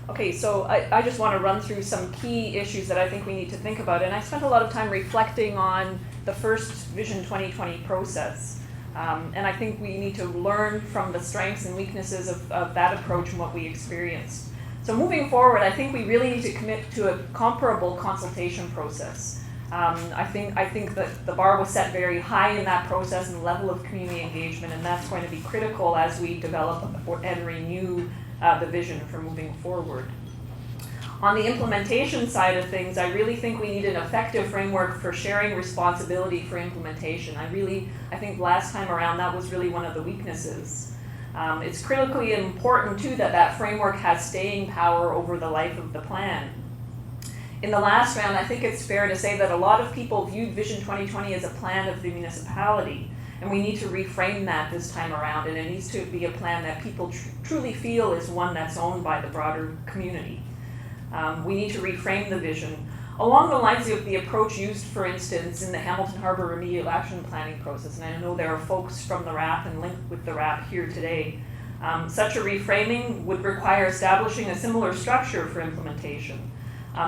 Okay, so I just want to run through some key issues that I think we need to think about. And I spent a lot of time reflecting on the first Vision 2020 process. And I think we need to learn from the strengths and weaknesses of that approach and what we experienced. So moving forward, I think we really need to commit to a comparable consultation process. I think that the bar was set very high in that process and the level of community engagement, and that's going to be critical as we develop and renew the vision for moving forward. On the implementation side of things, I really think we need an effective framework for sharing responsibility for implementation. I think last time around that was really one of the weaknesses. It's critically important too that framework has staying power over the life of the plan. In the last round, I think it's fair to say that a lot of people viewed Vision 2020 as a plan of the municipality, and we need to reframe that this time around, and it needs to be a plan that people truly feel is one that's owned by the broader community. We need to reframe the vision along the lines of the approach used, for instance, in the Hamilton Harbour Remedial Action Planning process, and I know there are folks from the RAP and linked with the RAP here today. Such a reframing would require establishing a similar structure for implementation.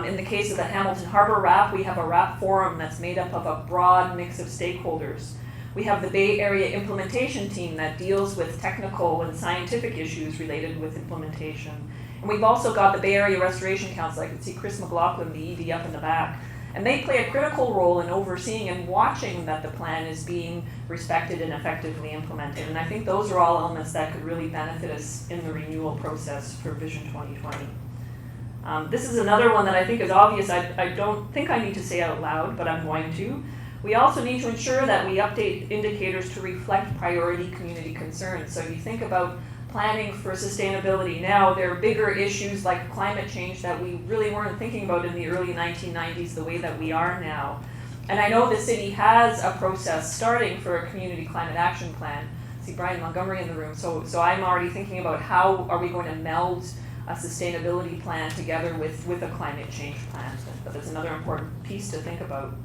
In the case of the Hamilton Harbour RAP, we have a RAP forum that's made up of a broad mix of stakeholders. We have the Bay Area implementation team that deals with technical and scientific issues related with implementation. And we've also got the Bay Area Restoration Council. I can see Chris McLaughlin, the ED, up in the back. And they play a critical role in overseeing and watching that the plan is being respected and effectively implemented. And I think those are all elements that could really benefit us in the renewal process for Vision 2020. This is another one that I think is obvious. I don't think I need to say out loud, but I'm going to. We also need to ensure that we update indicators to reflect priority community concerns. So if you think about planning for sustainability now, there are bigger issues like climate change that we really weren't thinking about in the early 1990s the way that we are now. And I know the city has a process starting for a community climate action plan. I see Brian Montgomery in the room. So I'm already thinking about how are we going to meld a sustainability plan together with a climate change plan. But that's another important piece to think about.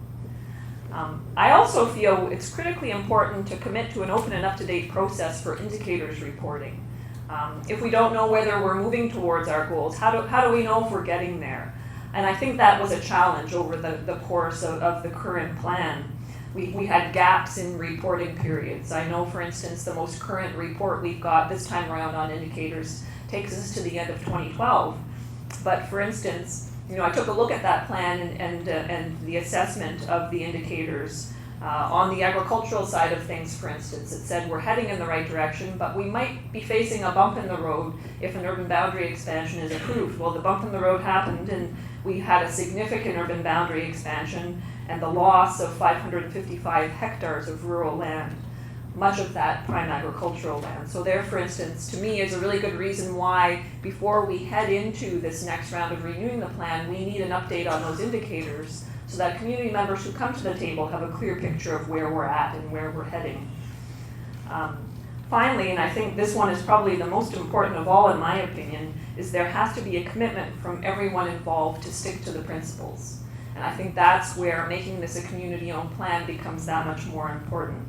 I also feel it's critically important to commit to an open and up-to-date process for indicators reporting. If we don't know whether we're moving towards our goals, how do we know if we're getting there? And I think that was a challenge over the course of the current plan. We had gaps in reporting periods. I know, for instance, the most current report we've got this time around on indicators takes us to the end of 2012. But for instance, I took a look at that plan and the assessment of the indicators. On the agricultural side of things, for instance, it said we're heading in the right direction, but we might be facing a bump in the road if an urban boundary expansion is approved. Well, the bump in the road happened, and we had a significant urban boundary expansion and the loss of 555 hectares of rural land, much of that prime agricultural land. So there, for instance, to me is a really good reason why before we head into this next round of renewing the plan, we need an update on those indicators so that community members who come to the table have a clear picture of where we're at and where we're heading. Finally, and I think this one is probably the most important of all in my opinion, is there has to be a commitment from everyone involved to stick to the principles. And I think that's where making this a community-owned plan becomes that much more important.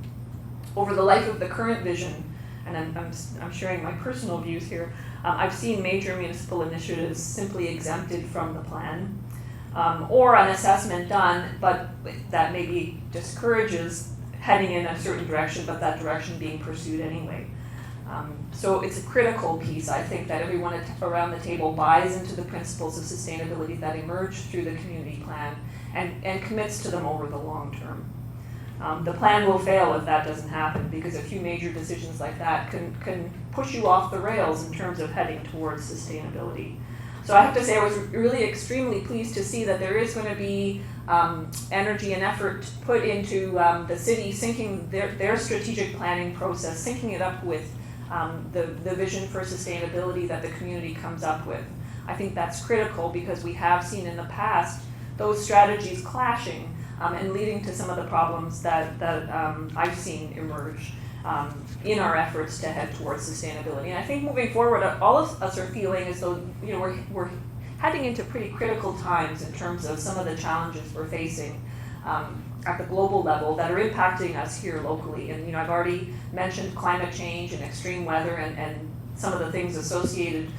Over the life of the current vision, and I'm sharing my personal views here, I've seen major municipal initiatives simply exempted from the plan, or an assessment done, but that maybe discourages heading in a certain direction, but that direction being pursued anyway. So it's a critical piece, I think, that everyone around the table buys into the principles of sustainability that emerge through the community plan and commits to them over the long term. The plan will fail if that doesn't happen, because a few major decisions like that can push you off the rails in terms of heading towards sustainability. So I have to say I was really extremely pleased to see that there is going to be energy and effort put into the city syncing their strategic planning process, syncing it up with the vision for sustainability that the community comes up with. I think that's critical because we have seen in the past those strategies clashing and leading to some of the problems that I've seen emerge in our efforts to head towards sustainability. And I think moving forward, all of us are feeling as though we're heading into pretty critical times in terms of some of the challenges we're facing at the global level that are impacting us here locally. And I've already mentioned climate change and extreme weather and some of the things associated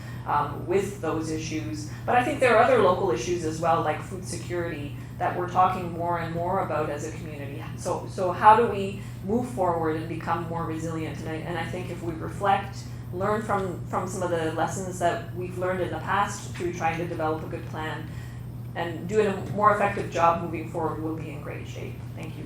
with those issues. But I think there are other local issues as well, like food security, that we're talking more and more about as a community. So how do we move forward and become more resilient? And I think if we reflect, learn from some of the lessons that we've learned in the past through trying to develop a good plan, and doing a more effective job moving forward, we'll be in great shape. Thank you.